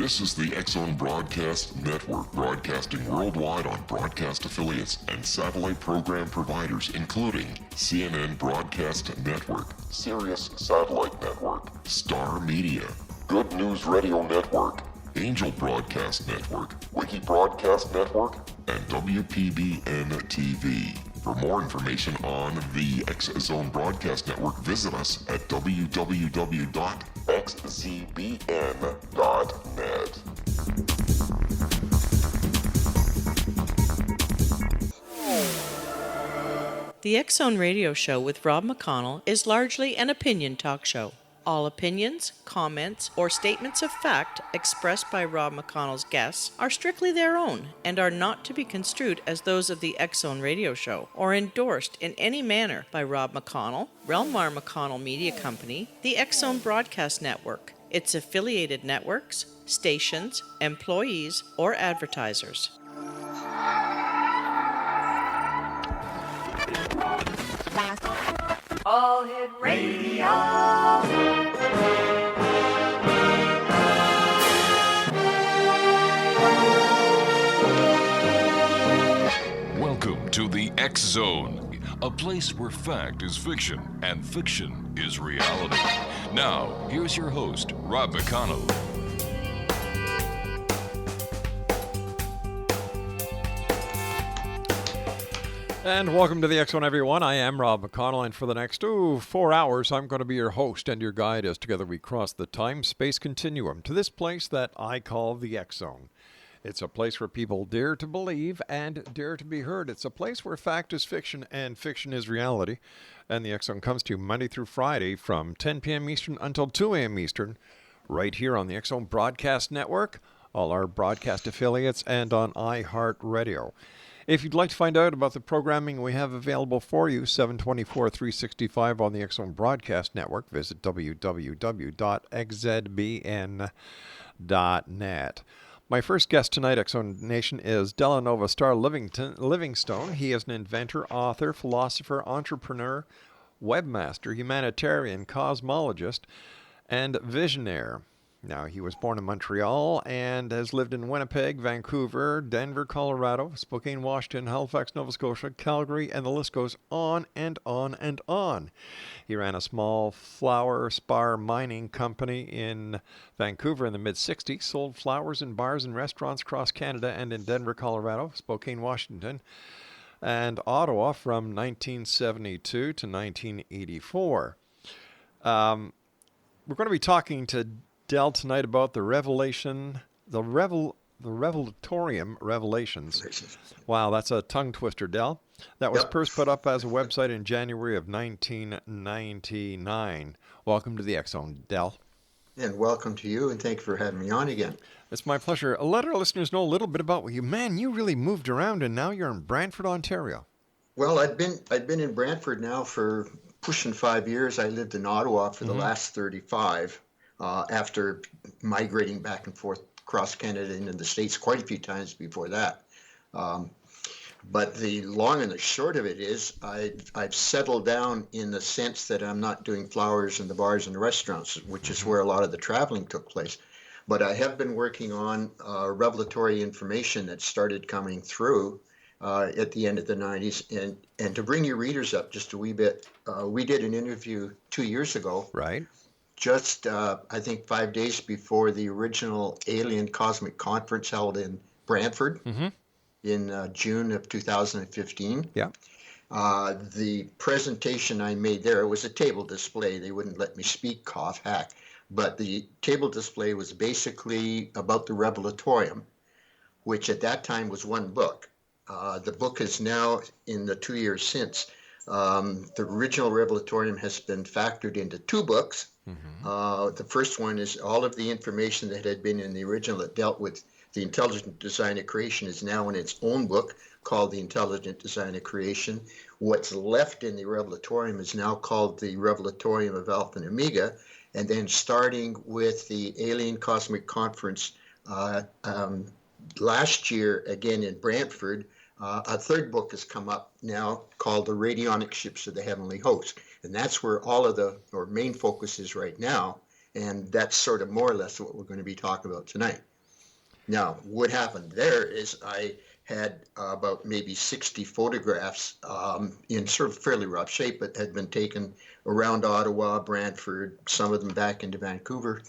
This is the X-Zone Broadcast Network, broadcasting worldwide on broadcast affiliates and satellite program providers, including CNN Broadcast Network, Sirius Satellite Network, Star Media, Good News Radio Network, Angel Broadcast Network, Wiki Broadcast Network, and WPBN TV. For more information on the X-Zone Broadcast Network, visit us at www.xzbn.net. The X-Zone Radio Show with Rob McConnell is largely an opinion talk show. All opinions, comments, or statements of fact expressed by Rob McConnell's guests are strictly their own and are not to be construed as those of the X-Zone Radio Show or endorsed in any manner by Rob McConnell, Relmar McConnell Media Company, the X-Zone Broadcast Network, its affiliated networks, stations, employees, or advertisers. All Hit Radio. Welcome to the X-Zone, a place where fact is fiction and fiction is reality. Now, here's your host, Rob McConnell. And welcome to the X-Zone, everyone. I am Rob McConnell, and for the next 4 hours, I'm going to be your host and your guide as together we cross the time-space continuum to this place that I call the X-Zone. It's a place where people dare to believe and dare to be heard. It's a place where fact is fiction and fiction is reality. And the X-Zone comes to you Monday through Friday from 10 p.m. Eastern until 2 a.m. Eastern, right here on the X-Zone Broadcast Network, all our broadcast affiliates, and on iHeartRadio. If you'd like to find out about the programming we have available for you, 724-365 on the X-Zone Broadcast Network, visit www.xzbn.net. My first guest tonight, X-Zone Nation, is Delahnnovah-Starr Livingstone. He is an inventor, author, philosopher, entrepreneur, webmaster, humanitarian, cosmologist, and visionary. Now, he was born in Montreal and has lived in Winnipeg, Vancouver, Denver, Colorado, Spokane, Washington, Halifax, Nova Scotia, Calgary, and the list goes on and on and on. He ran a small flower spar mining company in Vancouver in the mid-'60s, sold flowers in bars and restaurants across Canada and in Denver, Colorado, Spokane, Washington, and Ottawa from 1972 to 1984. We're going to be talking to Del tonight about the revelatorium revelations. Wow, that's a tongue twister, Del. That was first put up as a website in January of 1999. Welcome to the X-Zone, Del. And welcome to you, and thank you for having me on again. It's my pleasure. Let our listeners know a little bit about you. Man, you really moved around, and now you're in Brantford, Ontario. Well, I've been in Brantford now for pushing 5 years. I lived in Ottawa for the last 35. After migrating back and forth across Canada and in the States quite a few times before that. But the long and the short of it is I've settled down in the sense that I'm not doing flowers in the bars and the restaurants, which is where a lot of the traveling took place. But I have been working on revelatory information that started coming through at the end of the 90s. And to bring your readers up just a wee bit, we did an interview 2 years ago. Right. Just, I think, 5 days before the original Alien Cosmic Conference held in Brantford in June of 2015. Yeah. The presentation I made there, it was a table display. They wouldn't let me speak, cough, hack. But the table display was basically about the Revelatorium, which at that time was one book. The book is now, in the 2 years since, the original Revelatorium has been factored into two books. The first one is all of the information that had been in the original that dealt with the intelligent design of creation is now in its own book called The Intelligent Design of Creation. What's left in the Revelatorium is now called the Revelatorium of Alpha and Omega. And then starting with the Alien Cosmic Conference last year, again in Brantford, a third book has come up now called The Radionic Ships of the Heavenly Host. And that's where all of our main focus is right now. And that's sort of more or less what we're going to be talking about tonight. Now, what happened there is I had about maybe 60 photographs in sort of fairly rough shape, but had been taken around Ottawa, Brantford, some of them back into Vancouver,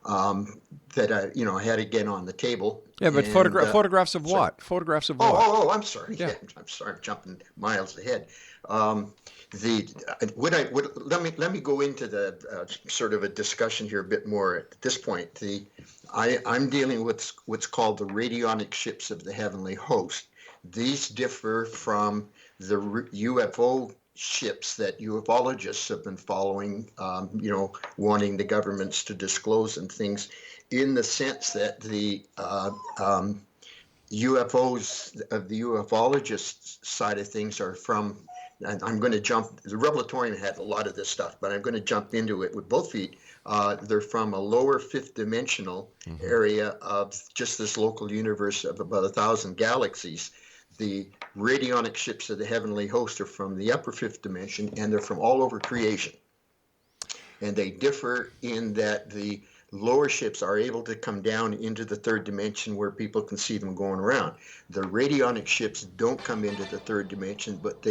that I had again on the table. Yeah, but And, photographs of sorry. what? Photographs of what? Oh, I'm sorry. Yeah. I'm sorry. I'm jumping miles ahead. Let me go into the sort of a discussion here a bit more at this point. I'm dealing with what's called the radionic ships of the heavenly host. These differ from the UFO ships that ufologists have been following, wanting the governments to disclose and things, in the sense that the UFOs of the ufologist side of things are from, and I'm going to jump, the Revelatorium had a lot of this stuff, but I'm going to jump into it with both feet. They're from a lower fifth dimensional area of just this local universe of about 1,000 galaxies. The radionic ships of the heavenly host are from the upper fifth dimension, and they're from all over creation. And they differ in that the lower ships are able to come down into the third dimension where people can see them going around. The radionic ships don't come into the third dimension, but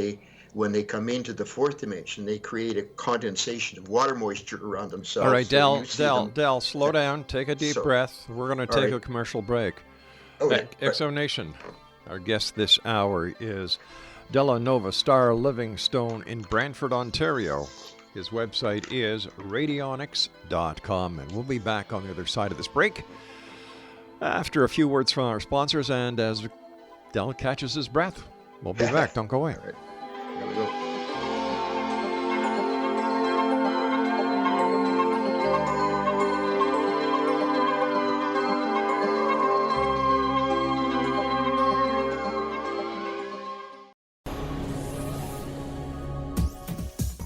when they come into the fourth dimension, they create a condensation of water moisture around themselves. All right, So Del, slow down. Take a deep breath. We're going to take a commercial break. Okay. Exo Nation, our guest this hour is Delahnnovah-Starr Livingstone in Brantford, Ontario. His website is radionics.com, and we'll be back on the other side of this break after a few words from our sponsors and as Del catches his breath. We'll be back. Don't go away. All right. There we go.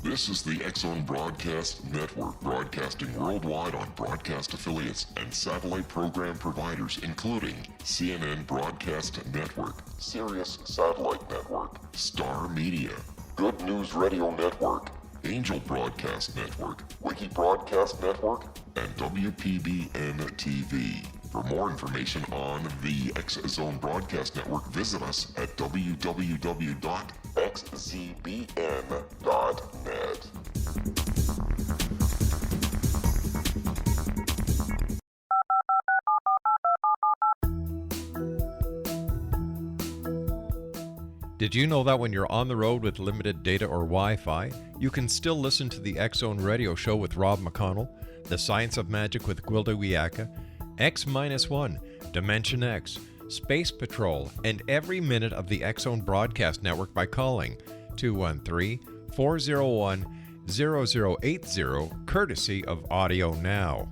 This is the X-Zone Broadcast Network, broadcasting worldwide on broadcast affiliates and satellite program providers, including CNN Broadcast Network, Sirius Satellite Network, Star Media, Good News Radio Network, Angel Broadcast Network, Wiki Broadcast Network, and WPBN TV. For more information on the X-Zone Broadcast Network, visit us at www.xzbn.net. Did you know that when you're on the road with limited data or Wi-Fi, you can still listen to the X-Zone Radio Show with Rob McConnell, The Science of Magic with Gwilda Wiyaka, X-1, Dimension X, Space Patrol, and every minute of the X-Zone Broadcast Network by calling 213-401-0080, courtesy of Audio Now.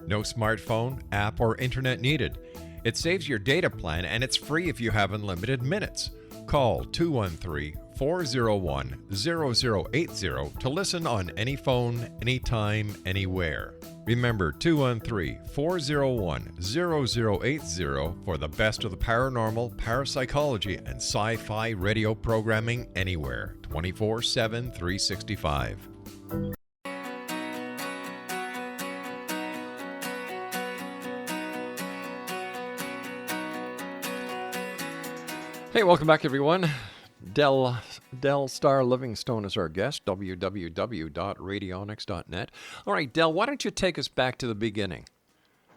No smartphone, app, or internet needed. It saves your data plan, and it's free if you have unlimited minutes. Call 213-401-0080 to listen on any phone, anytime, anywhere. Remember 213-401-0080 for the best of the paranormal, parapsychology, and sci-fi radio programming anywhere, 24/7, 365. Hey, welcome back, everyone. Del Starr Livingstone is our guest, www.radionics.net. All right, Del, why don't you take us back to the beginning?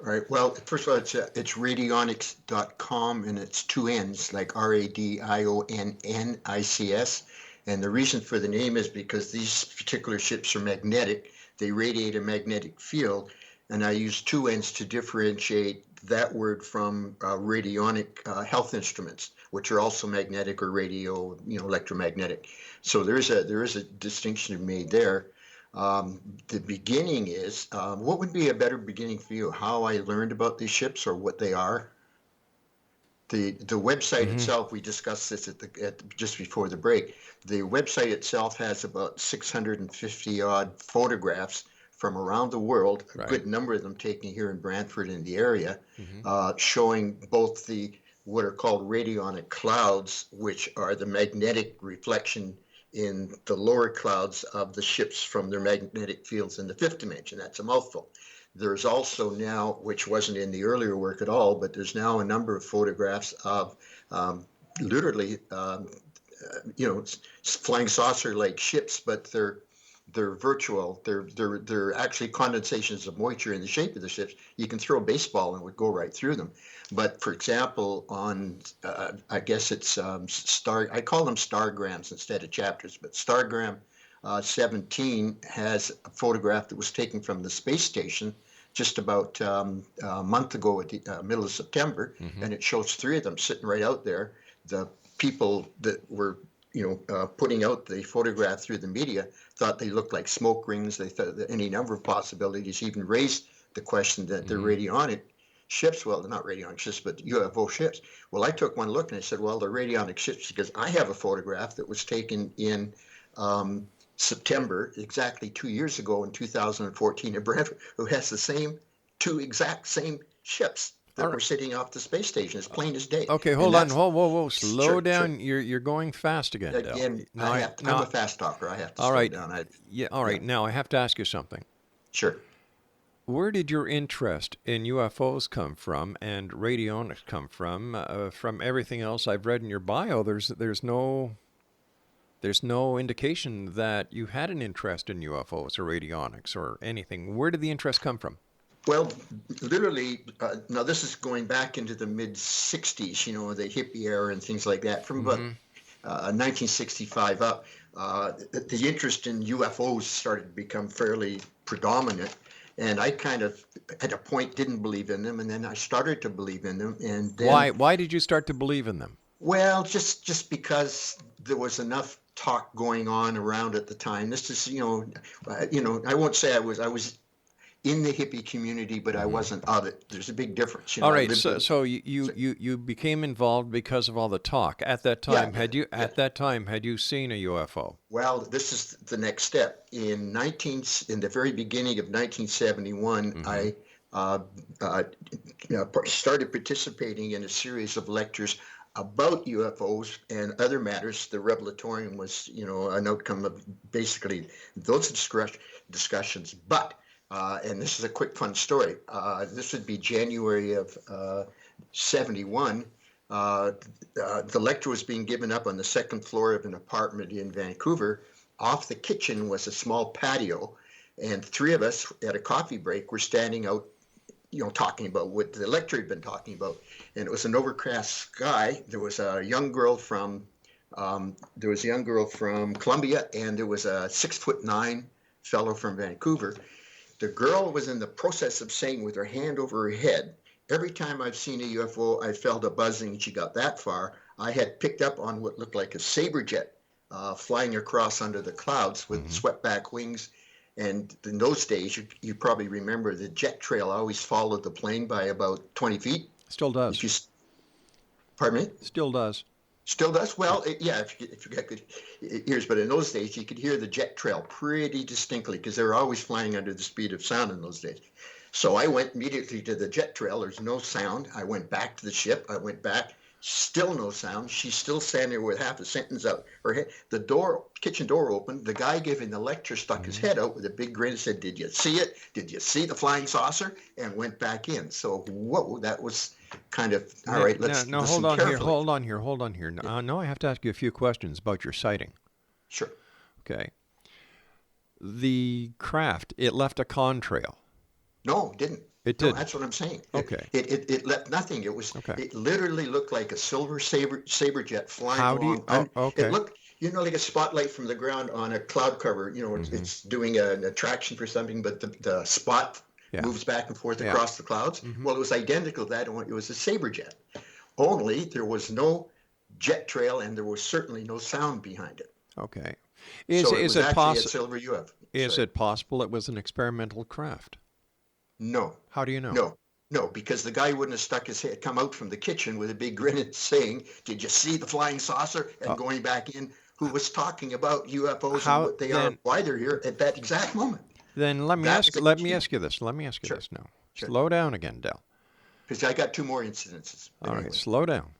All right. Well, first of all, it's radionics.com, and it's two N's, like RADIONNICS. And the reason for the name is because these particular ships are magnetic. They radiate a magnetic field, and I use two N's to differentiate that word from radionic health instruments, which are also magnetic or radio, electromagnetic. So there is a distinction made there. The beginning is, what would be a better beginning for you? How I learned about these ships or what they are? The website itself, we discussed this just before the break. The website itself has about 650 odd photographs from around the world, a good number of them taken here in Brantford in the area, showing both what are called radionic clouds, which are the magnetic reflection in the lower clouds of the ships from their magnetic fields in the fifth dimension. That's a mouthful. There's also now, which wasn't in the earlier work at all, but there's now a number of photographs of literally, flying saucer-like ships, but they're virtual. They're actually condensations of moisture in the shape of the ships. You can throw a baseball and it would go right through them. But for example, on I guess it's I call them stargrams instead of chapters, but stargram 17 has a photograph that was taken from the space station just about a month ago at the middle of September, and it shows three of them sitting right out there. The people that were putting out the photograph through the media thought they looked like smoke rings. They thought that any number of possibilities, even raised the question that they're radionic ships. Well, they're not radionic ships, but UFO ships. Well, I took one look and I said, well, they're radionic ships because I have a photograph that was taken in September, exactly 2 years ago in 2014 in Brentford, who has the two exact same ships that were sitting off the space station, as plain as day. Okay, hold on. Whoa. Slow down. Sure. You're going fast again, Del. Again, I'm a fast talker. I have to slow down. All right. Now, I have to ask you something. Sure. Where did your interest in UFOs come from and radionics come from? From everything else I've read in your bio, there's no indication that you had an interest in UFOs or radionics or anything. Where did the interest come from? Well, literally, now this is going back into the mid-'60s, the hippie era and things like that. From about 1965 up, the interest in UFOs started to become fairly predominant. And I kind of, at a point, didn't believe in them, and then I started to believe in them. And then, why did you start to believe in them? Well, just because there was enough talk going on around at the time. This is, I won't say I was in the hippie community, but I wasn't of it. There's a big difference. All right, so you became involved because of all the talk. At that time, had you seen a UFO? Well, this is the next step. In the very beginning of 1971, I started participating in a series of lectures about UFOs and other matters. The Revelatorium was, an outcome of basically those discussions. But and this is a quick fun story. This would be January of 71. The lecture was being given up on the second floor of an apartment in Vancouver. Off the kitchen was a small patio, and three of us at a coffee break were standing out, talking about what the lecturer had been talking about. And it was an overcast sky. There was a young girl from Columbia, and there was a 6'9" fellow from Vancouver. The girl was in the process of saying with her hand over her head, every time I've seen a UFO, I felt a buzzing. She got that far. I had picked up on what looked like a saber jet flying across under the clouds with swept back wings. And in those days, you probably remember the jet trail always followed the plane by about 20 feet. Still does. Pardon me? Still does. Still does? Well, if you got good ears. But in those days, you could hear the jet trail pretty distinctly because they were always flying under the speed of sound in those days. So I went immediately to the jet trail. There's no sound. I went back to the ship. I went back. Still no sound. She's still standing there with half a sentence out her head. The kitchen door opened. The guy giving the lecture stuck his head out with a big grin and said, "Did you see it? Did you see the flying saucer?" And went back in. So that was kind of, all right, let's listen carefully. Hold on here. Now I have to ask you a few questions about your sighting. Sure. Okay. The craft, it left a contrail. No, it didn't. It did. No, that's what I'm saying. Okay. It left nothing. It was. Okay. It literally looked like a silver saber jet flying along. Okay. It looked, like a spotlight from the ground on a cloud cover. It's doing an attraction for something, but the spot moves back and forth across the clouds. Well, it was identical to that. It was a saber jet. Only there was no jet trail, and there was certainly no sound behind it. Okay. So it was actually a silver UFO. Is it possible it was an experimental craft? No. How do you know? No, because the guy wouldn't have stuck his head, come out from the kitchen with a big grin and saying, "Did you see the flying saucer?" And going back in, who was talking about UFOs and what they are, why they're here at that exact moment. Then let me ask you this now. Sure. Slow down again, Del. Because I got two more incidences. All right, slow down.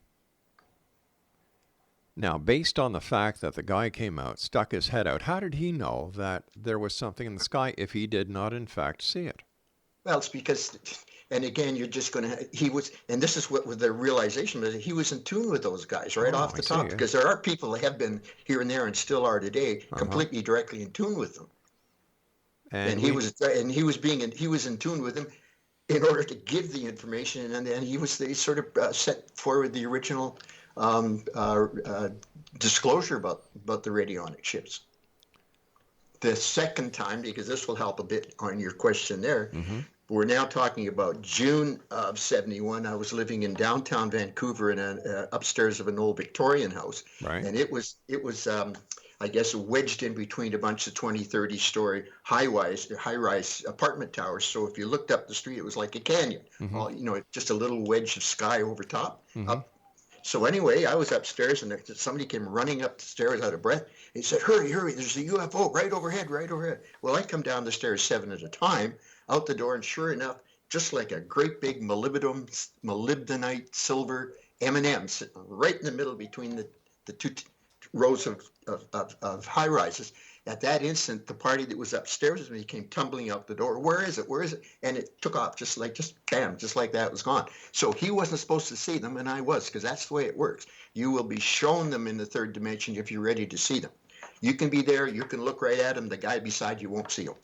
Now, based on the fact that the guy came out, stuck his head out, how did he know that there was something in the sky if he did not, in fact, see it? Well, it's because, and again, you're just going to, he was, and this is what with the realization was, he was in tune with those guys right off the top, because there are people that have been here and there and still are today completely directly in tune with them. And he was in tune with them in order to give the information, and then they sort of set forward the original disclosure about the radionic ships. The second time, because this will help a bit on your question there, we're now talking about June of '71. I was living in downtown Vancouver in upstairs of an old Victorian house, and it was I guess wedged in between a bunch of 20, 30-story high-rise apartment towers. So if you looked up the street, it was like a canyon. All, just a little wedge of sky over top. Up. So anyway, I was upstairs, and somebody came running up the stairs out of breath. He said, "Hurry, hurry! There's a UFO right overhead, right overhead." Well, I come down the stairs 7 at a time, out the door, and sure enough, just like a great big molybdenite silver M&M sitting right in the middle between the two rows of high rises. At that instant, the party that was upstairs with me came tumbling out the door. Where is it? Where is it? And it took off just bam, just like that, it was gone. So he wasn't supposed to see them, and I was, because that's the way it works. You will be shown them in the third dimension if you're ready to see them. You can be there, you can look right at them, the guy beside you won't see them.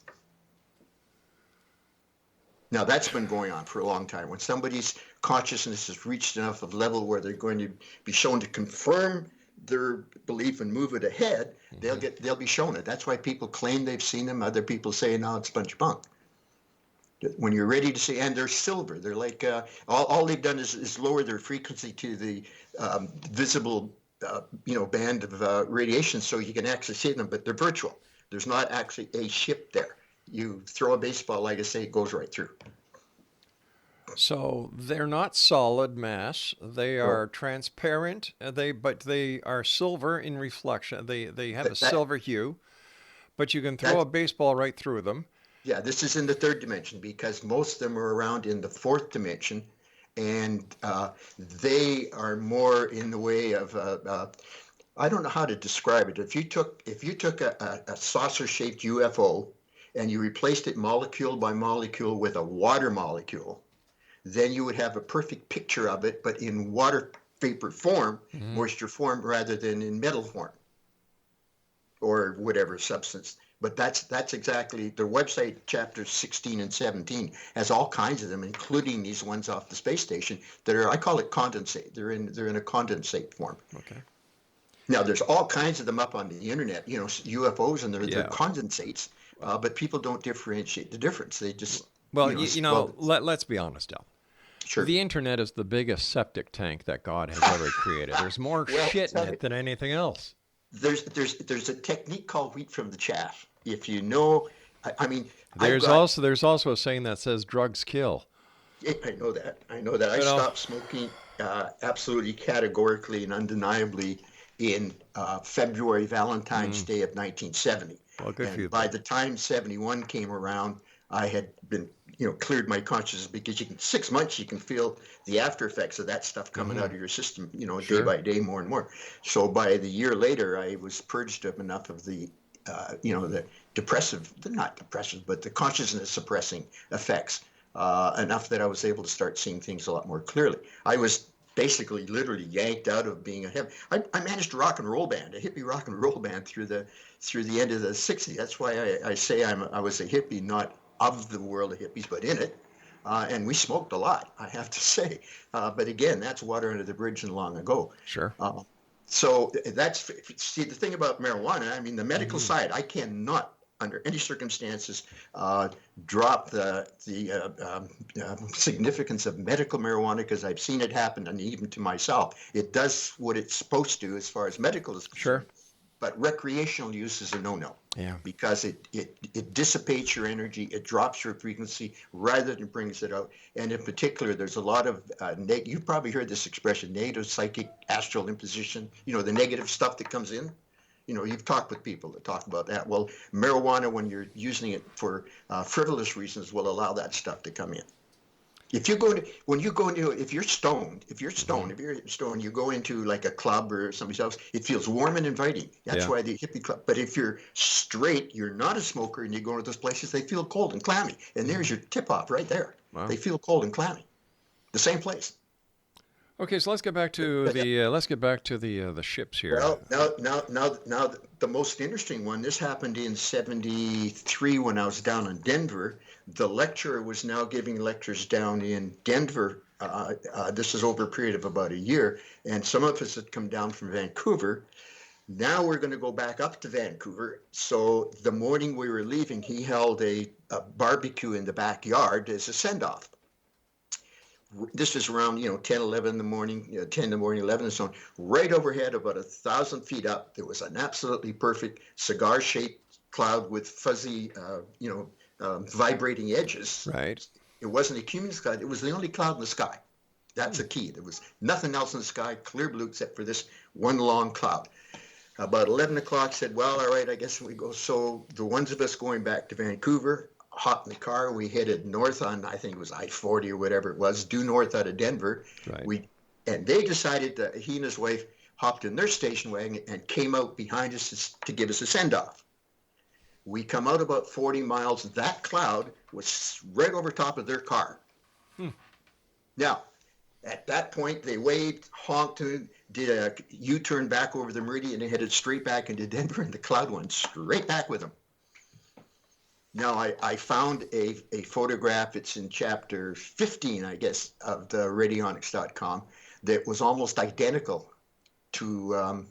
Now, that's been going on for a long time. When somebody's consciousness has reached enough of level where they're going to be shown to confirm their belief and move it ahead, they'll be shown it. That's why people claim they've seen them. Other people say, no, it's a bunch of bunk. When you're ready to see, and they're silver, they're like, all they've done is lower their frequency to the visible, band of radiation, so you can actually see them, but they're virtual. There's not actually a ship there. You throw a baseball, like I say, it goes right through. So they're not solid mass. They are transparent. But they are silver in reflection. They have a silver hue, but you can throw a baseball right through them. Yeah, this is in the third dimension, because most of them are around in the fourth dimension, and they are more in the way of I don't know how to describe it. If you took a saucer-shaped UFO and you replaced it molecule by molecule with a water molecule, then you would have a perfect picture of it, but in water vapor form, moisture form, rather than in metal form or whatever substance. But that's exactly the website. Chapters 16 and 17 has all kinds of them, including these ones off the space station that are, I call it condensate. They're in a condensate form. Okay. Now there's all kinds of them up on the internet. UFOs, and they're condensates. But people don't differentiate the difference. They just let's be honest, Del. Sure. The internet is the biggest septic tank that God has ever created. There's more shit in it than anything else. There's a technique called wheat from the chaff. If you know, there's also a saying that says drugs kill. I know that. I stopped smoking absolutely categorically and undeniably in February, Valentine's Day of 1970. Well, good for you. By the time 71 came around, I had been, cleared my consciousness, because 6 months you can feel the after effects of that stuff coming out of your system, day by day, more and more. So by the year later, I was purged of enough of the, the depressive, not depressive, but the consciousness suppressing effects, enough that I was able to start seeing things a lot more clearly. I was basically literally yanked out of being I managed a rock and roll band, a hippie rock and roll band through the end of the 60s. That's why I say I was a hippie, not of the world of hippies, but in it. And we smoked a lot, I have to say. But again, that's water under the bridge and long ago. Sure. So the thing about marijuana, the medical side, I cannot, under any circumstances, drop the significance of medical marijuana, because I've seen it happen, and even to myself. It does what it's supposed to as far as medical is concerned. Sure. But recreational use is a no-no. Yeah. Because it dissipates your energy, it drops your frequency rather than brings it out. And in particular, there's a lot of, you've probably heard this expression, negative psychic astral imposition, the negative stuff that comes in. You've talked with people that talk about that. Well, marijuana, when you're using it for frivolous reasons, will allow that stuff to come in. If you go to, when you go into, if you're stoned, you go into like a club or somebody's house, it feels warm and inviting. That's why the hippie club. But if you're straight, you're not a smoker, and you go to those places, they feel cold and clammy. And there's your tip off right there. Wow. They feel cold and clammy. The same place. Okay, so let's get back to the ships here. Well, now, the most interesting one. This happened in '73 when I was down in Denver. The lecturer was now giving lectures down in Denver. This is over a period of about a year, and some of us had come down from Vancouver. Now we're going to go back up to Vancouver. So the morning we were leaving, he held a barbecue in the backyard as a send-off. This was around 10, 11 in the morning, 10 in the morning, 11 and so on. Right overhead, about 1,000 feet up, there was an absolutely perfect cigar-shaped cloud with fuzzy, vibrating edges. Right. It wasn't a cumulus cloud. It was the only cloud in the sky. That's the key. There was nothing else in the sky, clear blue, except for this one long cloud. About 11 o'clock, said, well, all right, I guess we go. So the ones of us going back to Vancouver, hopped in the car. We headed north on, I think it was I-40 or whatever it was, due north out of Denver. Right. And they decided that he and his wife hopped in their station wagon and came out behind us to give us a send-off. We come out about 40 miles. That cloud was right over top of their car. Now, at that point, they waved, honked, did a U-turn back over the meridian and headed straight back into Denver, and the cloud went straight back with them. Now, I found a photograph, it's in chapter 15, I guess, of the radionics.com, that was almost identical to,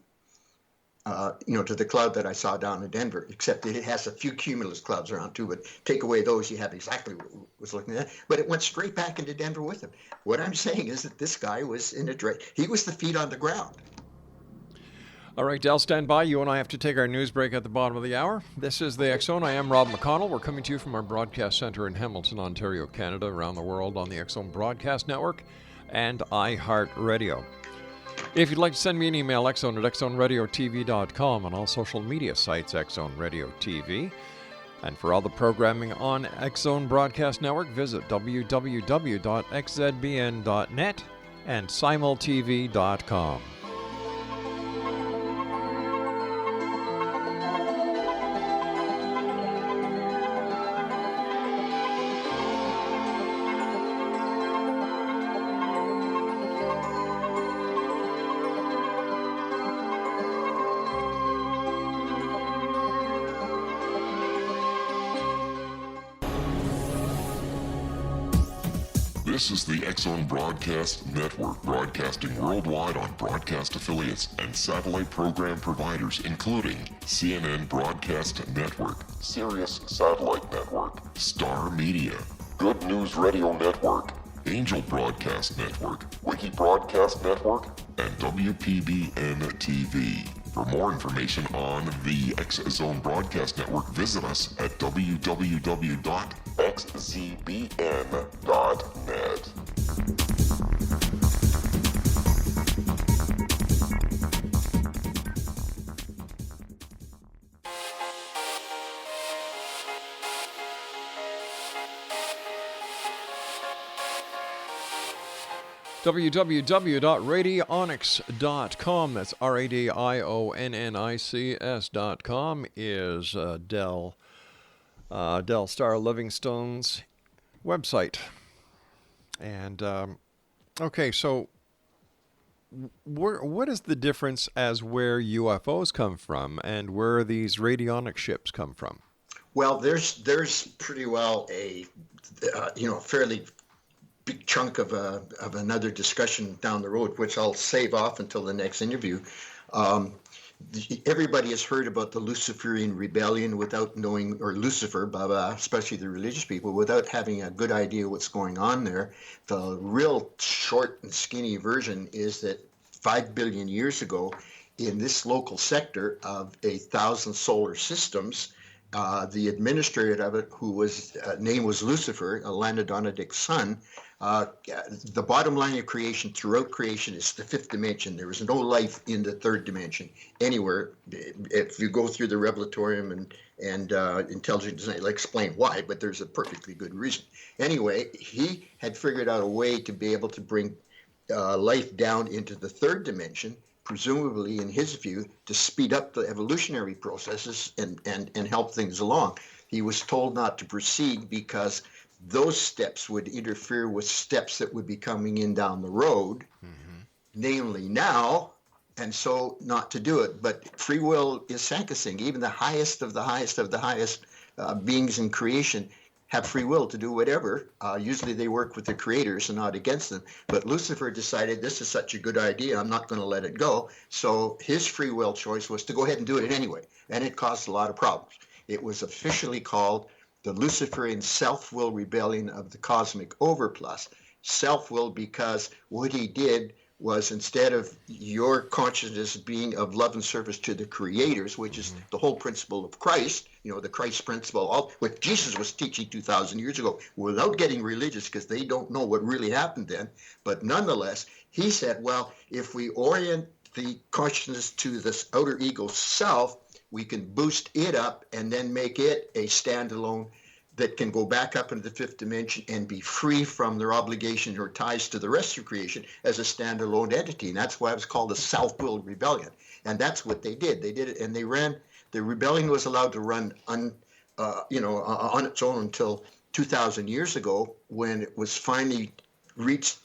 to the cloud that I saw down in Denver, except that it has a few cumulus clouds around too, but take away those, you have exactly what I was looking at. But it went straight back into Denver with him. What I'm saying is that this guy was he was the feet on the ground. All right, Del, stand by. You and I have to take our news break at the bottom of the hour. This is the X Zone. I am Rob McConnell. We're coming to you from our broadcast center in Hamilton, Ontario, Canada, around the world on the X Zone Broadcast Network and iHeartRadio. If you'd like to send me an email, xzone@xzoneradiotv.com, on all social media sites, X Zone Radio TV. And for all the programming on X Zone Broadcast Network, visit www.xzbn.net and simultv.com. This is the X Zone Broadcast Network, broadcasting worldwide on broadcast affiliates and satellite program providers, including CNN Broadcast Network, Sirius Satellite Network, Star Media, Good News Radio Network, Angel Broadcast Network, Wiki Broadcast Network, and WPBN TV. For more information on the X Zone Broadcast Network, visit us at www.xzbn.net. www.radionics.com, that's RADIONNICS.com, is Starr Livingstone's website. And, okay, so what is the difference as where UFOs come from and where these radionic ships come from? Well, there's pretty well a, fairly big chunk of another discussion down the road, which I'll save off until the next interview. Everybody has heard about the Luciferian rebellion without knowing, or Lucifer, especially the religious people, without having a good idea what's going on there. The real short and skinny version is that 5 billion years ago, in this local sector of 1,000 solar systems, the administrator of it, who was name was Lucifer, Delahnnovah's son. The bottom line of creation, throughout creation, is the fifth dimension. There is no life in the third dimension anywhere. If you go through the Revelatorium and intelligent design, I'll explain why, but there's a perfectly good reason. Anyway, he had figured out a way to be able to bring life down into the third dimension, presumably, in his view, to speed up the evolutionary processes and help things along. He was told not to proceed because those steps would interfere with steps that would be coming in down the road, namely now, and so not to do it. But free will is sacrosanct. Even the highest of the highest of the highest beings in creation have free will to do whatever. Usually they work with the creators and not against them. But Lucifer decided this is such a good idea, I'm not going to let it go. So his free will choice was to go ahead and do it anyway. And it caused a lot of problems. It was officially called the Luciferian self-will rebellion of the cosmic overplus. Self-will because what he did was, instead of your consciousness being of love and service to the creators, which is the whole principle of Christ, the Christ principle, what Jesus was teaching 2,000 years ago, without getting religious, because they don't know what really happened then. But nonetheless, he said, well, if we orient the consciousness to this outer ego self, we can boost it up and then make it a standalone that can go back up into the fifth dimension and be free from their obligation or ties to the rest of creation as a standalone entity. And that's why it was called a self-willed rebellion. And that's what they did. They did it, and the rebellion was allowed to run on its own until 2,000 years ago, when it was finally reached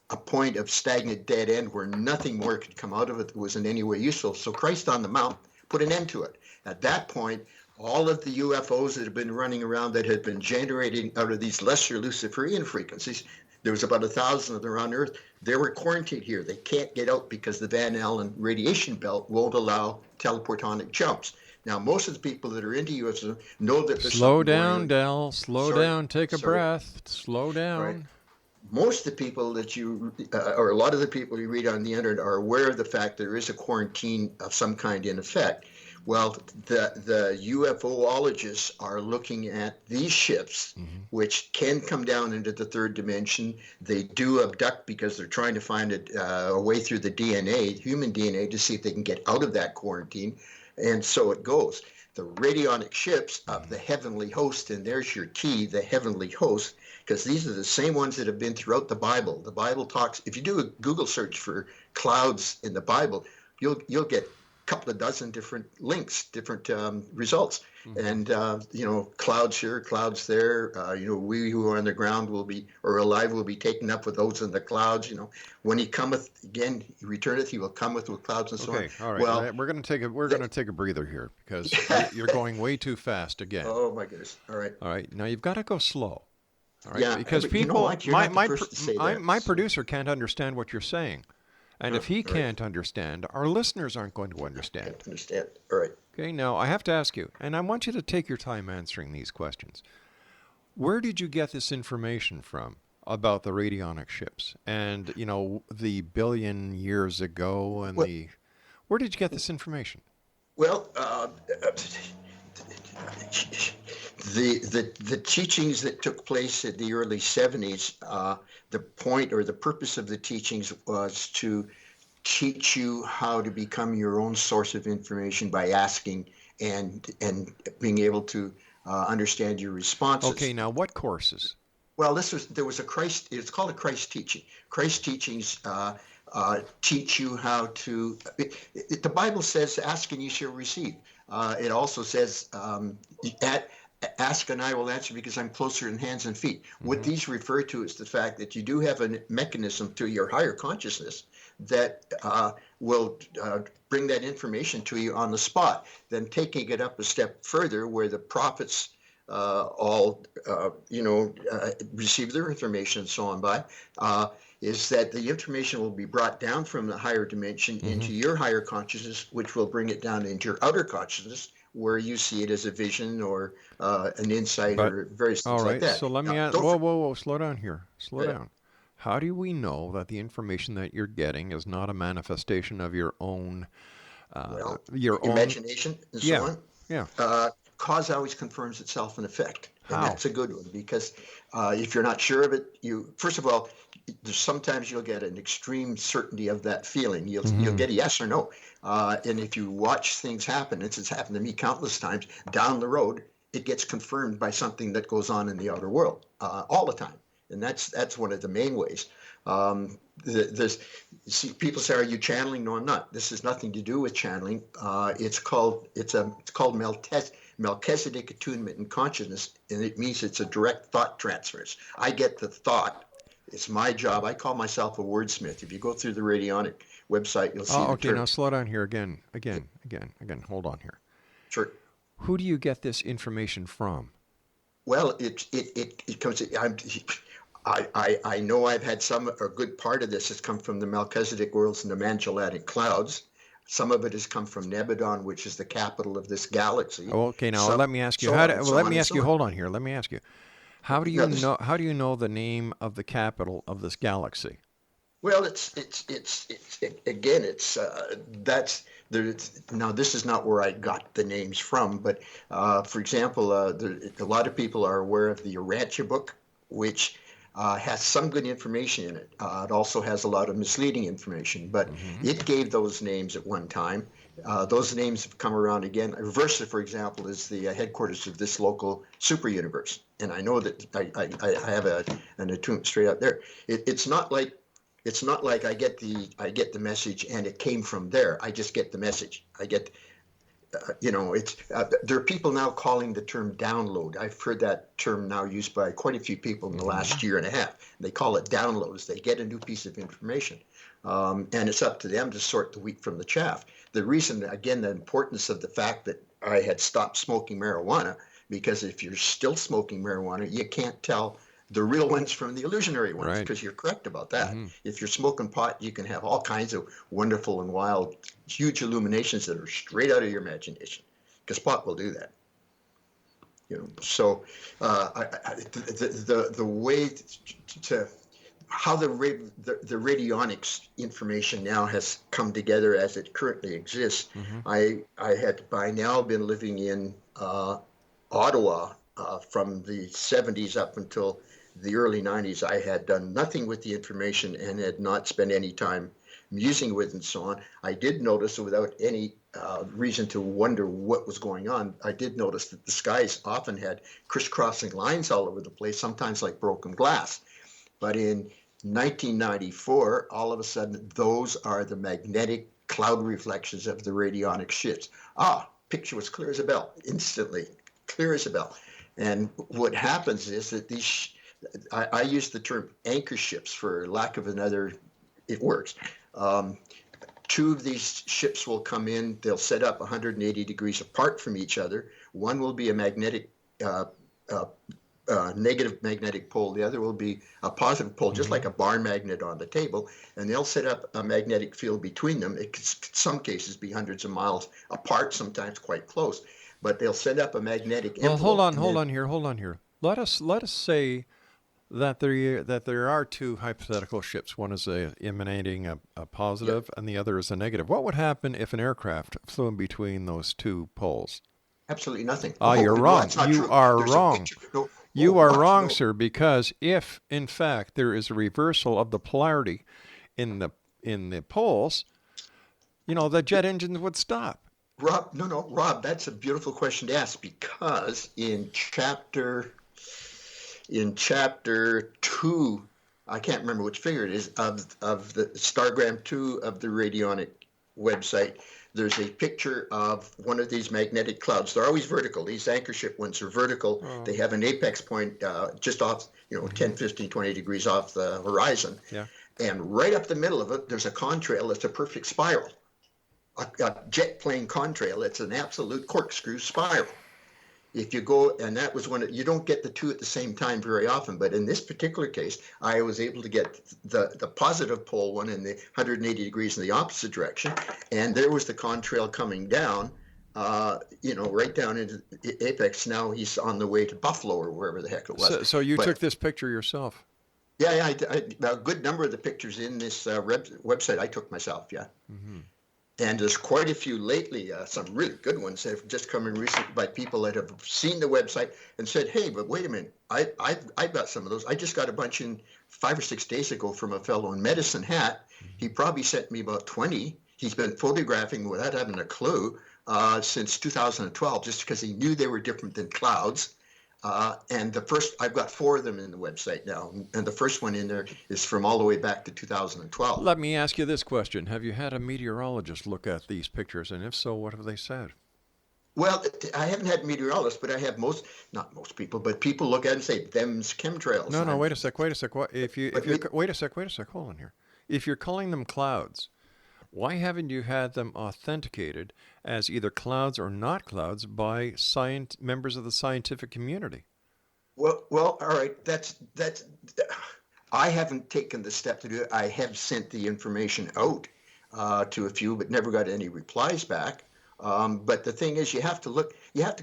a point of stagnant dead end where nothing more could come out of it that was in any way useful. So Christ on the Mount put an end to it. At that point, all of the UFOs that have been running around that had been generating out of these lesser Luciferian frequencies, there was about 1,000 of them around Earth. They were quarantined here. They can't get out because the Van Allen radiation belt won't allow teleportonic jumps. Now, most of the people that are into UFOs know that there's Slow down, Del. Slow down. Take a breath. Slow down. Right. Most of the people that or a lot of the people you read on the internet are aware of the fact there is a quarantine of some kind in effect. Well, the UFOologists are looking at these ships, which can come down into the third dimension. They do abduct because they're trying to find a way through the DNA, human DNA, to see if they can get out of that quarantine. And so it goes. The radionic ships of the heavenly host, and there's your key, the heavenly host, because these are the same ones that have been throughout the Bible. The Bible talks, if you do a Google search for clouds in the Bible, you'll get couple of dozen different links, different results. And, clouds here, clouds there. We who are on the ground or alive will be taken up with those in the clouds. When he cometh again, he returneth, he will cometh with clouds and so on. Okay, all right. Well, we're going to take a breather here because you're going way too fast again. Oh, my goodness. All right. All right. Now, you've got to go slow. All right? Yeah, because people, my producer can't understand what you're saying. And if he can't understand, our listeners aren't going to understand. Can't understand. All right. Okay, now I have to ask you, and I want you to take your time answering these questions. Where did you get this information from about the radionic ships and, the billion years ago and where did you get this information? Well, the teachings that took place in the early 70s, the point or the purpose of the teachings was to teach you how to become your own source of information by asking and being able to understand your responses. Okay, now what courses? Well, it's called a Christ teaching. Christ teachings teach you how to, the Bible says, ask and you shall receive. It also says, ask and I will answer because I'm closer in hands and feet. What these refer to is the fact that you do have a mechanism to your higher consciousness that will bring that information to you on the spot. Then taking it up a step further, where the prophets receive their information and so on by, is that the information will be brought down from the higher dimension into your higher consciousness, which will bring it down into your outer consciousness, where you see it as a vision or an insight or various things like that. All right, so let me ask, whoa, slow down here. Slow down. How do we know that the information that you're getting is not a manifestation of your own imagination and so on? Yeah. cause always confirms itself in effect. And How? that's a good one because if you're not sure of it, first of all, sometimes you'll get an extreme certainty of that feeling. You'll get a yes or no. And if you watch things happen, it's happened to me countless times, down the road, it gets confirmed by something that goes on in the outer world all the time. And that's one of the main ways. People say, "Are you channeling?" No, I'm not. This has nothing to do with channeling. It's called Melchizedek attunement and consciousness, and it means it's a direct thought transference. I get the thought. It's my job. I call myself a wordsmith. If you go through the radionic website, you'll see the Okay, term. now slow down here again. Hold on here. Sure. Who do you get this information from? Well, it comes. I know I've had a good part of this has come from the Melchizedek worlds and the Magellanic clouds. Some of it has come from Nebadon, which is the capital of this galaxy. Oh, okay, now let me ask you. Hold on here. Let me ask you. How do you know? How do you know the name of the capital of this galaxy? Well, now this is not where I got the names from, but for example, a lot of people are aware of the Urantia book, which has some good information in it. It also has a lot of misleading information, but it gave those names at one time. Those names have come around again. Versa, for example, is the headquarters of this local super universe, and I know that I have an attunement straight out there. It's not like I get the message and it came from there. I just get the message. I get. There are people now calling the term download. I've heard that term now used by quite a few people in the last year and a half. They call it downloads. They get a new piece of information, and it's up to them to sort the wheat from the chaff. The reason, again, the importance of the fact that I had stopped smoking marijuana, because if you're still smoking marijuana, you can't tell the real ones from the illusionary ones, because you're correct about that. If you're smoking pot, you can have all kinds of wonderful and wild, huge illuminations that are straight out of your imagination, because pot will do that. So the way to how the radionics information now has come together as it currently exists. I had by now been living in Ottawa from the 70s up until the early 90s. I had done nothing with the information and had not spent any time musing with and so on. I did notice, without any reason to wonder what was going on, I did notice that the skies often had crisscrossing lines all over the place, sometimes like broken glass. But in 1994, all of a sudden, those are the magnetic cloud reflections of the radionic ships. Picture was clear as a bell, instantly, clear as a bell. And what happens is that I use the term anchor ships for lack of another, it works. Two of these ships will come in, they'll set up 180 degrees apart from each other. One will be a magnetic, negative magnetic pole. The other will be a positive pole, just like a bar magnet on the table. And they'll set up a magnetic field between them. It could, in some cases, be hundreds of miles apart, sometimes quite close. But they'll set up a magnetic envelope. Well, hold on here. Let us say that there are two hypothetical ships. One is emanating a positive, and the other is a negative. What would happen if an aircraft flew in between those two poles? Absolutely nothing. You're wrong. You are wrong. You are wrong, no. sir, because if, in fact, there is a reversal of the polarity in the poles, the jet engines would stop. Rob, that's a beautiful question to ask, because in chapter 2, I can't remember which figure it is, of the Stargram 2 of the radionic website, there's a picture of one of these magnetic clouds. They're always vertical. These anchor ship ones are vertical. They have an apex point just off, 10, 15, 20 degrees off the horizon. Yeah. And right up the middle of it, there's a contrail that's a perfect spiral. A jet plane contrail. It's an absolute corkscrew spiral. If you go, and that was when you don't get the two at the same time very often, but in this particular case, I was able to get the positive pole one in the 180 degrees in the opposite direction, and there was the contrail coming down, right down into the apex. Now he's on the way to Buffalo or wherever the heck it was. So you took this picture yourself? Yeah, a good number of the pictures in this website I took myself, yeah. And there's quite a few lately, some really good ones that have just come in recently by people that have seen the website and said, hey, but wait a minute, I've got some of those. I just got a bunch in 5 or 6 days ago from a fellow in Medicine Hat. He probably sent me about 20. He's been photographing without having a clue since 2012, just because he knew they were different than clouds. And I've got 4 of them in the website now. And the first one in there is from all the way back to 2012. Let me ask you this question. Have you had a meteorologist look at these pictures? And if so, what have they said? Well, I haven't had meteorologists, but I have not most people, but people look at it and say, them's chemtrails. No, wait a sec. Wait a sec, hold on here. If you're calling them clouds, why haven't you had them authenticated as either clouds or not clouds by members of the scientific community? Well, all right. That's. I haven't taken the step to do it. I have sent the information out to a few, but never got any replies back. But the thing is, you have to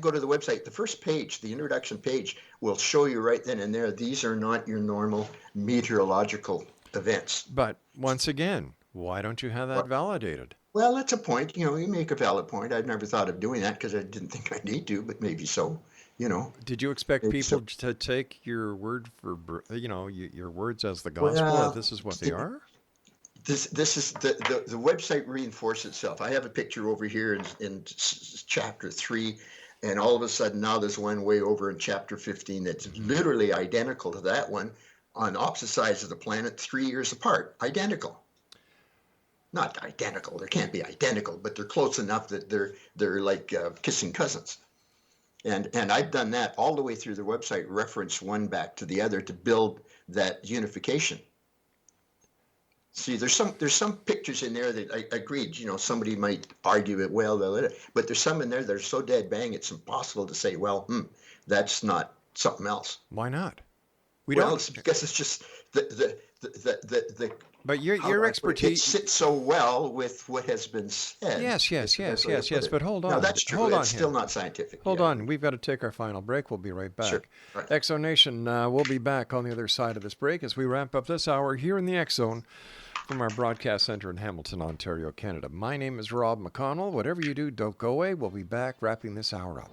go to the website. The first page, the introduction page, will show you right then and there, these are not your normal meteorological events. But once again, why don't you have that validated? Well, that's a point. You make a valid point. I've never thought of doing that because I didn't think I need to, but maybe so. Did you expect people to take your word for, your words as the gospel? Well, this is what they are? This is the website reinforces itself. I have a picture over here in chapter 3, and all of a sudden now there's one way over in chapter 15 that's literally identical to that one on opposite sides of the planet, 3 years apart. Identical. Not identical. They can't be identical, but they're close enough that they're like kissing cousins. And I've done that all the way through the website, reference one back to the other to build that unification. See, there's some pictures in there that I agreed, somebody might argue it, but there's some in there that are so dead bang, it's impossible to say, that's not something else. Why not? It's because it's just the But your expertise it sits so well with what has been said. Yes. But hold on. No, that's true. Hold on. It's still not scientific. Hold on. We've got to take our final break. We'll be right back. Sure. Right. Exo Nation, we'll be back on the other side of this break as we wrap up this hour here in the X Zone from our broadcast center in Hamilton, Ontario, Canada. My name is Rob McConnell. Whatever you do, don't go away. We'll be back wrapping this hour up.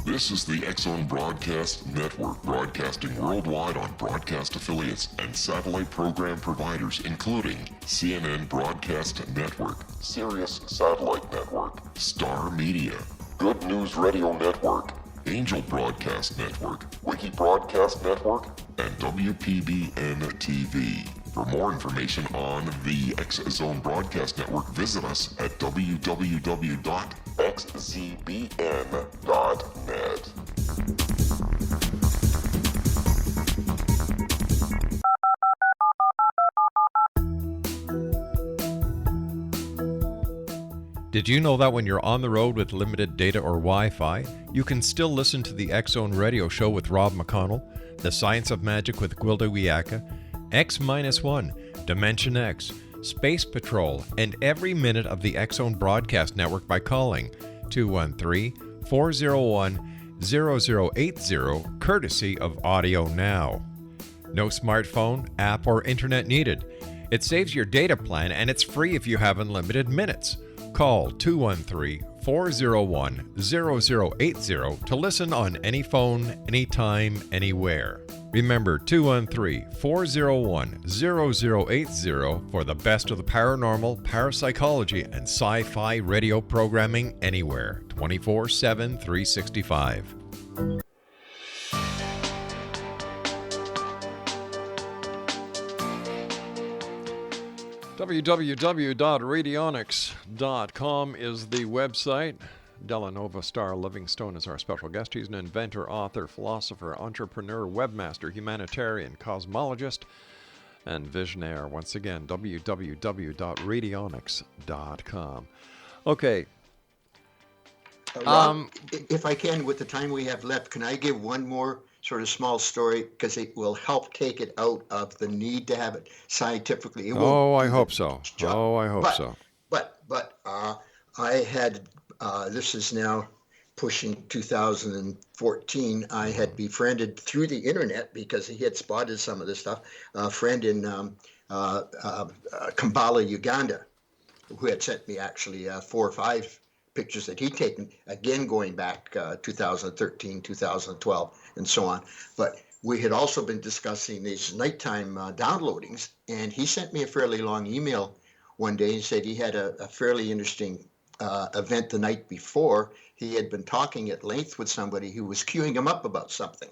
This is the X-Zone Broadcast Network, broadcasting worldwide on broadcast affiliates and satellite program providers, including CNN Broadcast Network, Sirius Satellite Network, Star Media, Good News Radio Network, Angel Broadcast Network, Wiki Broadcast Network, and WPBN TV. For more information on the X-Zone Broadcast Network, visit us at www.xzbn.net. Did you know that when you're on the road with limited data or Wi-Fi, you can still listen to the X-Zone Radio Show with Rob McConnell, The Science of Magic with Gwilda Wiyaka, X-1, Dimension X, Space Patrol, and every minute of the X-Zone Broadcast Network by calling 213-401-0080, courtesy of Audio Now. No smartphone, app, or internet needed. It saves your data plan and it's free if you have unlimited minutes. Call 213-401-0080 to listen on any phone, anytime, anywhere. Remember 213-401-0080 for the best of the paranormal, parapsychology, and sci-fi radio programming anywhere, 24/7, 365. www.radionics.com is the website. Delahnnovah-Starr Livingstone is our special guest. He's an inventor, author, philosopher, entrepreneur, webmaster, humanitarian, cosmologist, and Visionaire. Once again, www.radionics.com. Okay. Rob, if I can, with the time we have left, can I give one more sort of small story, because it will help take it out of the need to have it scientifically. It won't I do hope the so. job. I hope so. But I had, this is now pushing 2014. I had befriended through the internet, because he had spotted some of this stuff, a friend in Kampala, Uganda, who had sent me actually 4 or 5 pictures that he'd taken, again going back 2013, 2012, and so on. But we had also been discussing these nighttime downloadings, and he sent me a fairly long email one day and said he had a fairly interesting event the night before. He had been talking at length with somebody who was queuing him up about something.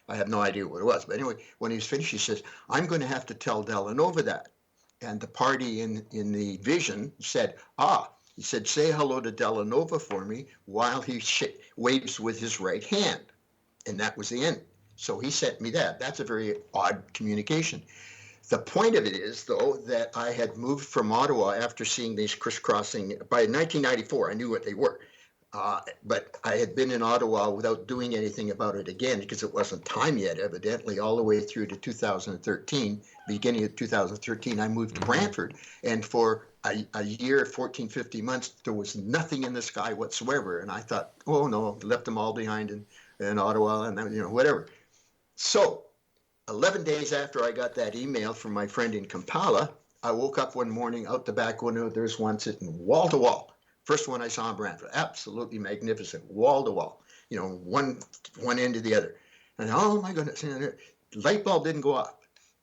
I have no idea what it was. But anyway, when he was finished, he says, I'm going to have to tell Delahnnovah that. And the party in the vision said, he said, say hello to Delahnnovah for me while he waves with his right hand. And that was the end. So he sent me that. That's a very odd communication. The point of it is, though, that I had moved from Ottawa after seeing these crisscrossing. By 1994, I knew what they were. But I had been in Ottawa without doing anything about it again, because it wasn't time yet, evidently, all the way through to 2013. Beginning of 2013, I moved to Brantford. And for a year, 14, 15 months, there was nothing in the sky whatsoever. And I thought, oh, no, left them all behind in Ottawa and, whatever. So 11 days after I got that email from my friend in Kampala, I woke up one morning, out the back window, there's one sitting wall to wall. First one I saw in Brantford, absolutely magnificent, wall to wall, one end to the other. And oh my goodness, the light bulb didn't go off.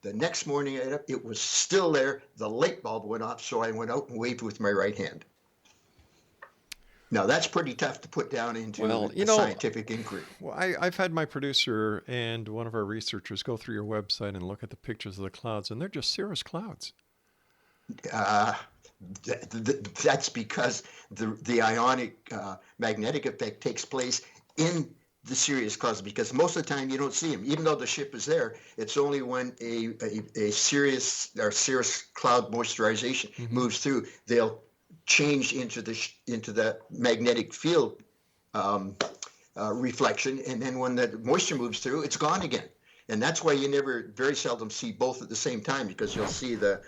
The next morning it was still there. The light bulb went off, so I went out and waved with my right hand. Now that's pretty tough to put down into a scientific inquiry. Well, I've had my producer and one of our researchers go through your website and look at the pictures of the clouds, and they're just cirrus clouds. That's because the ionic magnetic effect takes place in the Sirius clouds, because most of the time you don't see them. Even though the ship is there, it's only when a Sirius cloud moisturization moves through, they'll change into the magnetic field reflection, and then when the moisture moves through, it's gone again. And that's why you very seldom see both at the same time, because you'll see the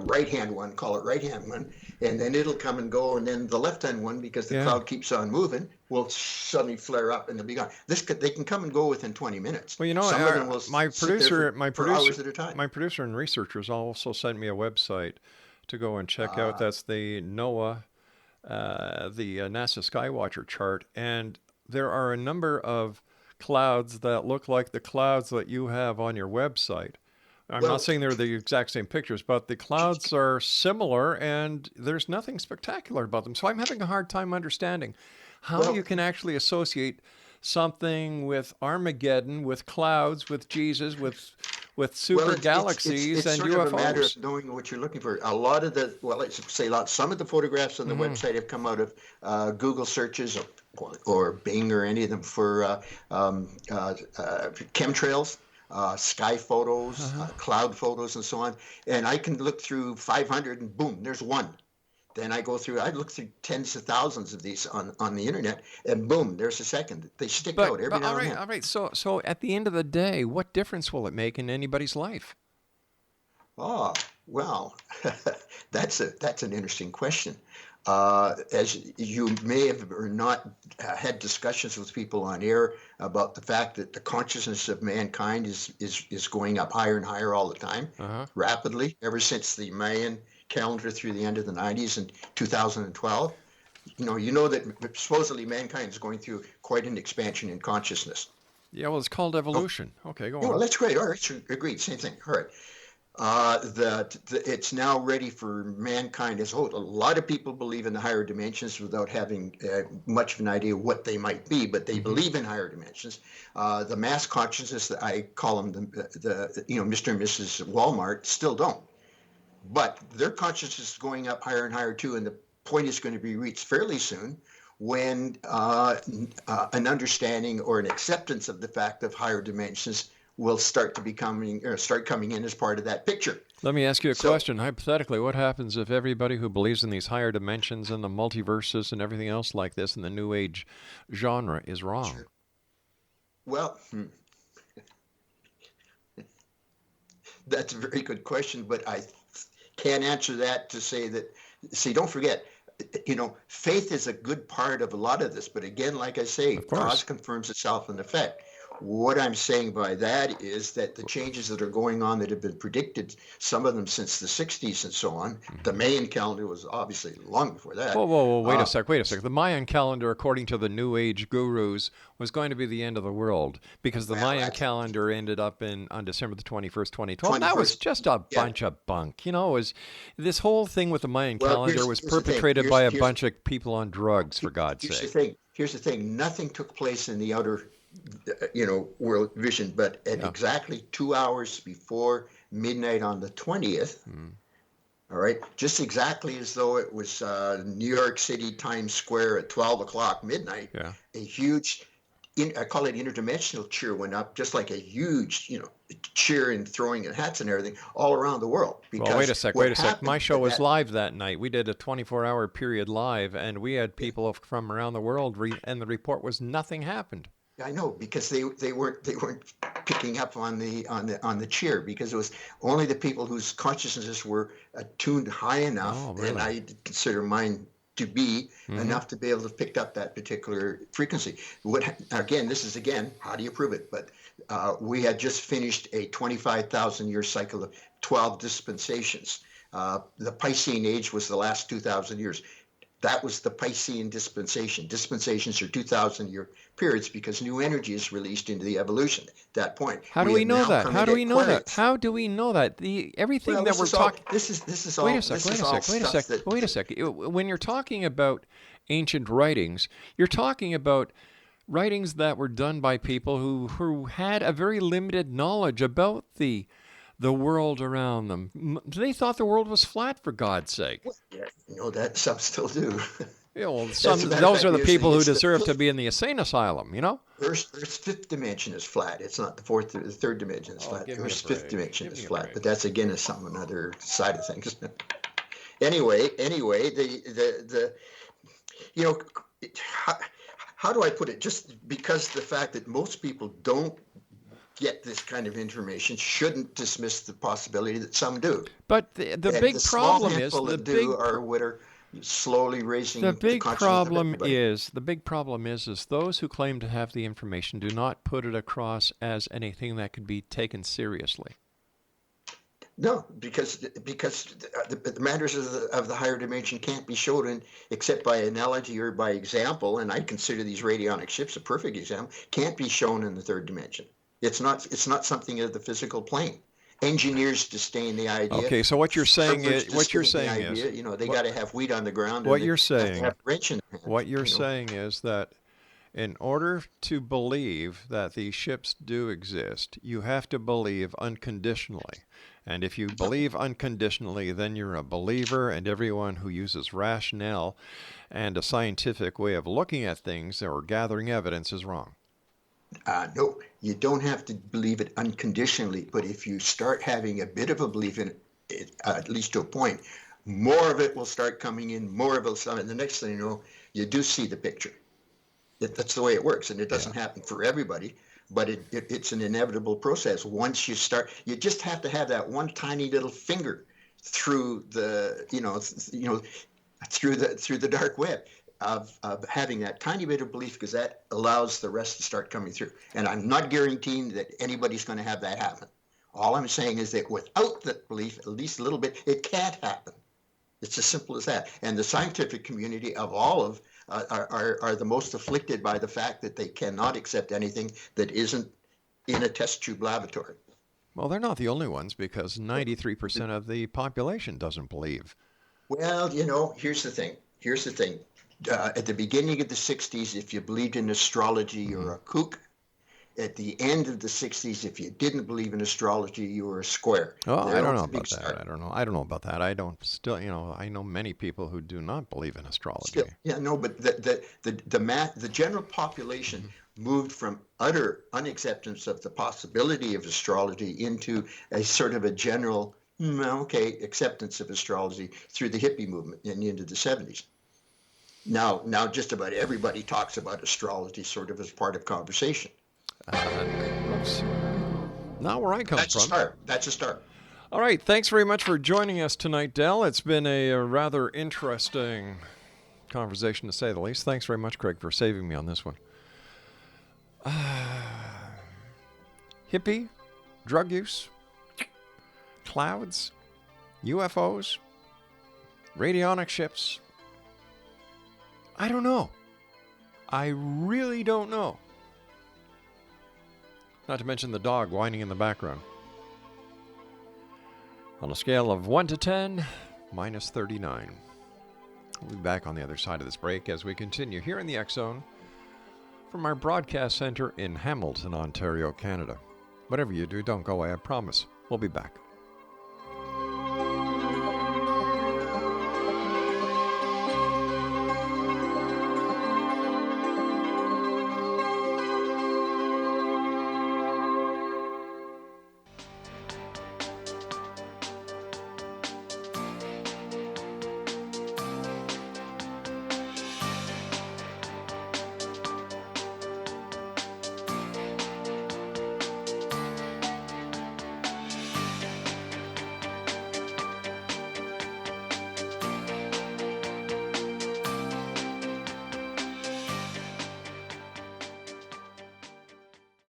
right-hand one, call it right-hand one, and then it'll come and go, and then the left-hand one, because the cloud keeps on moving, will suddenly flare up and they'll be gone. They can come and go within 20 minutes. Well, some of them will my producer hours at a time. My producer and researchers also sent me a website to go and check out. That's the NOAA, the NASA Skywatcher chart, and there are a number of clouds that look like the clouds that you have on your website. I'm not saying they're the exact same pictures, but the clouds are similar, and there's nothing spectacular about them. So I'm having a hard time understanding how you can actually associate something with Armageddon, with clouds, with Jesus, with super galaxies and UFOs. It's sort of a matter of knowing what you're looking for. A lot of some of the photographs on the website have come out of Google searches or Bing or any of them for chemtrails, sky photos, cloud photos, and so on. And I can look through 500 and boom, there's one. Then I look through tens of thousands of these on the internet, and boom, there's a second. They stick out every now and then. All right. So at the end of the day, what difference will it make in anybody's life? Oh, well, that's an interesting question. As you may have or not had discussions with people on air about the fact that the consciousness of mankind is going up higher and higher all the time, rapidly, ever since the Mayan calendar through the end of the 90s and 2012. You know that supposedly mankind is going through quite an expansion in consciousness. Yeah, well, it's called evolution. Okay, go on. Well, that's great. All right, agreed. Same thing. All right. It's now ready for mankind as a whole. A lot of people believe in the higher dimensions without having much of an idea what they might be, but they believe in higher dimensions. The mass consciousness, that I call them the Mr. and Mrs. Walmart, still don't. But their consciousness is going up higher and higher too, and the point is going to be reached fairly soon when an understanding or an acceptance of the fact of higher dimensions will start coming in as part of that picture. Let me ask you a question. Hypothetically, what happens if everybody who believes in these higher dimensions and the multiverses and everything else like this in the New Age genre is wrong? Sure. Well, that's a very good question, but I can't answer that to say that. See, don't forget, faith is a good part of a lot of this, but again, like I say, cause confirms itself in effect. What I'm saying by that is that the changes that are going on that have been predicted, some of them since the 60s and so on, the Mayan calendar was obviously long before that. Whoa, wait a sec. The Mayan calendar, according to the New Age gurus, was going to be the end of the world because the Mayan calendar ended up on December the 21st, 2012. That was just a bunch of bunk. This whole thing with the Mayan calendar was perpetrated by a bunch of people on drugs, for God's sake. Here's the thing. Nothing took place in the outer world vision, but at exactly 2 hours before midnight on the 20th, all right, just exactly as though it was New York City Times Square at 12 o'clock midnight, a huge, I call it interdimensional cheer went up, just like a huge, cheer and throwing of hats and everything all around the world. Well, wait a sec. My show was live that night. We did a 24-hour period live, and we had people from around the world, and the report was nothing happened. I know, because they weren't picking up on the cheer, because it was only the people whose consciousnesses were attuned high enough, and I consider mine to be enough to be able to pick up that particular frequency. This is how do you prove it? But we had just finished a 25,000 year cycle of 12 dispensations. The Piscean age was the last 2,000 years. That was the Piscean dispensation. Dispensations are 2,000 year periods because new energy is released into the evolution at that point. How do we know that? How do we know that? How do we know that? Everything that we're talking. This is all. Wait a sec. When you're talking about ancient writings, you're talking about writings that were done by people who had a very limited knowledge about the world around them. They thought the world was flat, for God's sake. That some still do. Those are the people who deserve to be in the insane asylum, Earth's fifth dimension is flat. It's not the third dimension is flat. Earth's fifth dimension is flat. But that's again is another side of things. Anyway, how do I put it? Just because the fact that most people don't get this kind of information shouldn't dismiss the possibility that some do. But the big problem is what are slowly raising the big problem is those who claim to have the information do not put it across as anything that could be taken seriously. No, because the matters of the higher dimension can't be shown except by analogy or by example, and I consider these radionic ships a perfect example. Can't be shown in the third dimension. It's not something of the physical plane. Engineers disdain the idea. Okay, so what you're saying is they got to have wheat on the ground. What you're saying is that in order to believe that these ships do exist, you have to believe unconditionally. And if you believe unconditionally, then you're a believer, and everyone who uses rationale and a scientific way of looking at things or gathering evidence is wrong. No, you don't have to believe it unconditionally, but if you start having a bit of a belief in it, at least to a point, more of it will start coming in, more of it will start, and the next thing you know, you do see the picture. That's the way it works, and it doesn't happen for everybody, but it's an inevitable process. Once you start, you just have to have that one tiny little finger through the, through the dark web. Of having that tiny bit of belief, because that allows the rest to start coming through. And I'm not guaranteeing that anybody's going to have that happen. All I'm saying is that without that belief, at least a little bit, it can't happen. It's as simple as that. And the scientific community of all of are the most afflicted by the fact that they cannot accept anything that isn't in a test tube laboratory. Well, they're not the only ones, because 93% of the population doesn't believe. Well, here's the thing. At the beginning of the 60s, if you believed in astrology, you're a kook. At the end of the 60s, if you didn't believe in astrology, you were a square. Oh, I don't know about that. I don't know about that. I know many people who do not believe in astrology. But the general population moved from utter unacceptance of the possibility of astrology into a sort of a general, acceptance of astrology through the hippie movement and into the 70s. Now just about everybody talks about astrology sort of as part of conversation. Oops. Not where I come from. That's a start. All right. Thanks very much for joining us tonight, Del. It's been a rather interesting conversation, to say the least. Thanks very much, Craig, for saving me on this one. Hippie, drug use, clouds, UFOs, radionic ships. I don't know. I really don't know. Not to mention the dog whining in the background. On a scale of 1 to 10, minus 39. We'll be back on the other side of this break as we continue here in the X Zone from our broadcast center in Hamilton, Ontario, Canada. Whatever you do, don't go away, I promise. We'll be back.